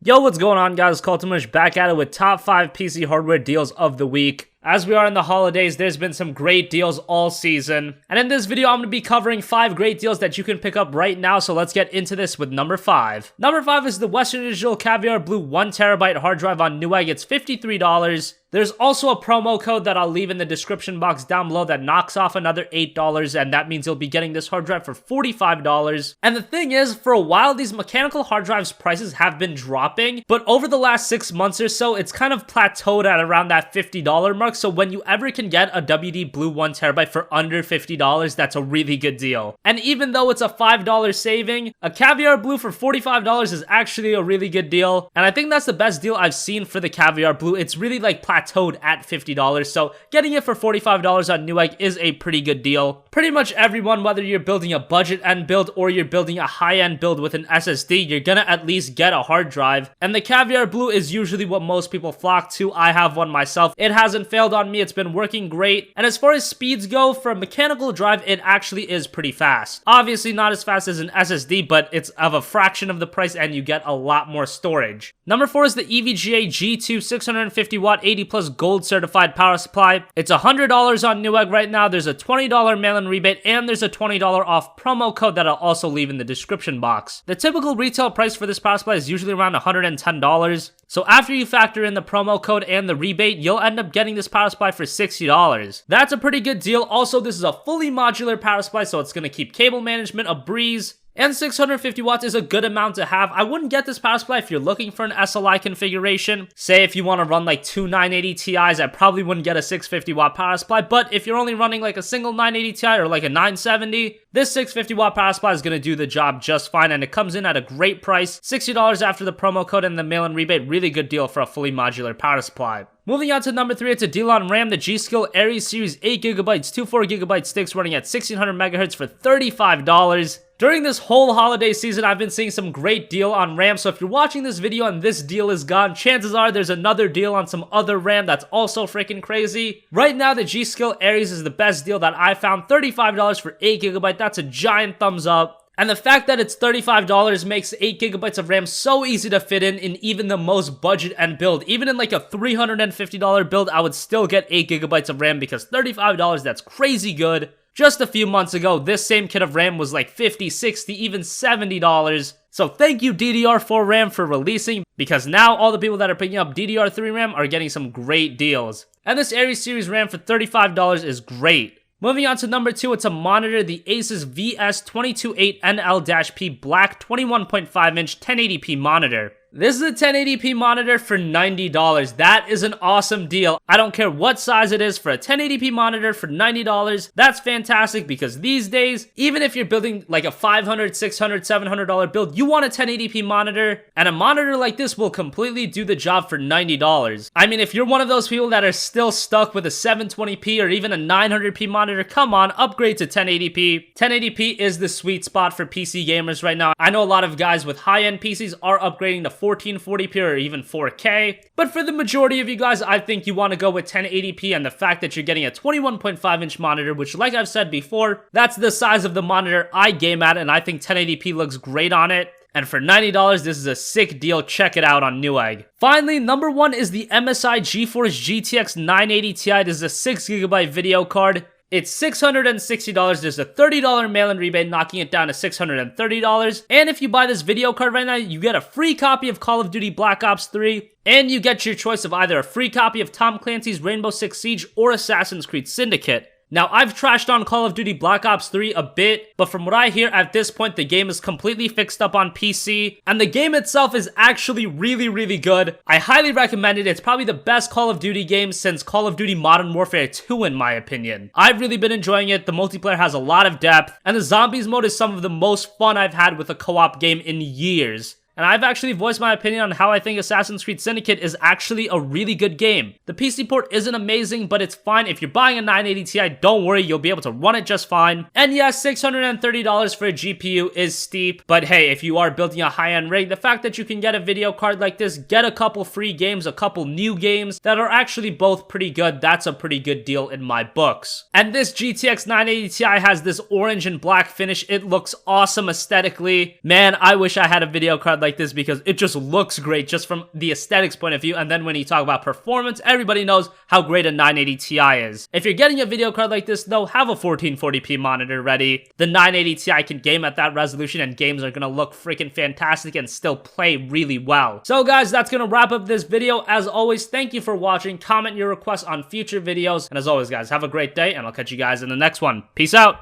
Yo, what's going on, guys? CultofMush back at it with top 5 PC hardware deals of the week. As we are in the holidays, there's been some great deals all season. And in this video, I'm going to be covering 5 great deals that you can pick up right now, so let's get into this with number 5. Number 5 is the Western Digital Caviar Blue 1TB hard drive on Newegg. It's $53. There's also a promo code that I'll leave in the description box down below that knocks off another $8, and that means you'll be getting this hard drive for $45. And the thing is, for a while, these mechanical hard drives prices have been dropping, but over the last 6 months or so, it's kind of plateaued at around that $50 mark. So when you ever can get a WD Blue 1TB for under $50, that's a really good deal. And even though it's a $5 saving, a Caviar Blue for $45 is actually a really good deal. And I think that's the best deal I've seen for the Caviar Blue. It's really like plateaued at $50, so getting it for $45 on Newegg is a pretty good deal. Pretty much everyone, whether you're building a budget end build or you're building a high-end build with an SSD, you're gonna at least get a hard drive. And the Caviar Blue is usually what most people flock to. I have one myself. It hasn't failed on me. It's been working great. And as far as speeds go, for a mechanical drive, it actually is pretty fast. Obviously not as fast as an SSD, but it's of a fraction of the price and you get a lot more storage. Number 4 is the EVGA G2 650W 80 plus gold certified power supply. It's $100 on Newegg right now. There's a $20 mail-in rebate and there's a $20 off promo code that I'll also leave in the description box. The typical retail price for this power supply is usually around $110. So after you factor in the promo code and the rebate, you'll end up getting this power supply for $60. That's a pretty good deal. Also, this is a fully modular power supply, so it's going to keep cable management a breeze. And 650 watts is a good amount to have. I wouldn't get this power supply if you're looking for an SLI configuration. Say if you want to run like two 980 Ti's, I probably wouldn't get a 650 watt power supply. But if you're only running like a single 980 Ti or like a 970, this 650 watt power supply is going to do the job just fine. And it comes in at a great price. $60 after the promo code and the mail-in rebate. Really good deal for a fully modular power supply. Moving on to number 3, it's a deal on RAM, the G.Skill Aries Series 8GB, 24GB sticks running at 1600 MHz for $35. During this whole holiday season, I've been seeing some great deal on RAM, so if you're watching this video and this deal is gone, chances are there's another deal on some other RAM that's also freaking crazy. Right now, the G.Skill Aries is the best deal that I found, $35 for 8GB, that's a giant thumbs up. And the fact that it's $35 makes 8GB of RAM so easy to fit in even the most budget end build. Even in like a $350 build, I would still get 8GB of RAM because $35, that's crazy good. Just a few months ago, this same kit of RAM was like $50, $60, even $70. So thank you DDR4 RAM for releasing, because now all the people that are picking up DDR3 RAM are getting some great deals. And this Aries series RAM for $35 is great. Moving on to number 2, it's a monitor, the Asus VS228NL-P Black 21.5-inch 1080p monitor. This is a 1080p monitor for $90. That is an awesome deal. I don't care what size it is, for a 1080p monitor for $90. That's fantastic because these days, even if you're building like a $500, $600, $700 build, you want a 1080p monitor, and a monitor like this will completely do the job for $90. I mean, if you're one of those people that are still stuck with a 720p or even a 900p monitor, come on, upgrade to 1080p. 1080p is the sweet spot for PC gamers right now. I know a lot of guys with high-end PCs are upgrading to 1440p or even 4K, but for the majority of you guys, I think you want to go with 1080p, and the fact that you're getting a 21.5-inch monitor, which like I've said before, that's the size of the monitor I game at, and I think 1080p looks great on it. And for $90, this is a sick deal. Check it out on Newegg. Finally, number 1 is the MSI GeForce GTX 980 Ti. This is a 6GB video card. It's $660, there's a $30 mail-in rebate, knocking it down to $630. And if you buy this video card right now, you get a free copy of Call of Duty Black Ops 3, and you get your choice of either a free copy of Tom Clancy's Rainbow Six Siege or Assassin's Creed Syndicate. Now, I've trashed on Call of Duty Black Ops 3 a bit, but from what I hear, at this point, the game is completely fixed up on PC, and the game itself is actually really, really good. I highly recommend it. It's probably the best Call of Duty game since Call of Duty Modern Warfare 2, in my opinion. I've really been enjoying it. The multiplayer has a lot of depth, and the Zombies mode is some of the most fun I've had with a co-op game in years. And I've actually voiced my opinion on how I think Assassin's Creed Syndicate is actually a really good game. The PC port isn't amazing, but it's fine. If you're buying a 980 Ti, don't worry, you'll be able to run it just fine. And yes, $630 for a GPU is steep, but hey, if you are building a high-end rig, the fact that you can get a video card like this, get a couple free games, a couple new games that are actually both pretty good, that's a pretty good deal in my books. And this GTX 980 Ti has this orange and black finish. It looks awesome aesthetically. Man, I wish I had a video card like like this because it just looks great just from the aesthetics point of view, and then when you talk about performance, everybody knows how great a 980 Ti is. If you're getting a video card like this though, have a 1440p monitor ready. The 980 Ti can game at that resolution and games are gonna look freaking fantastic and still play really well. So guys, that's gonna wrap up this video. As always, thank you for watching. Comment your requests on future videos, and as always guys, have a great day and I'll catch you guys in the next one. Peace out.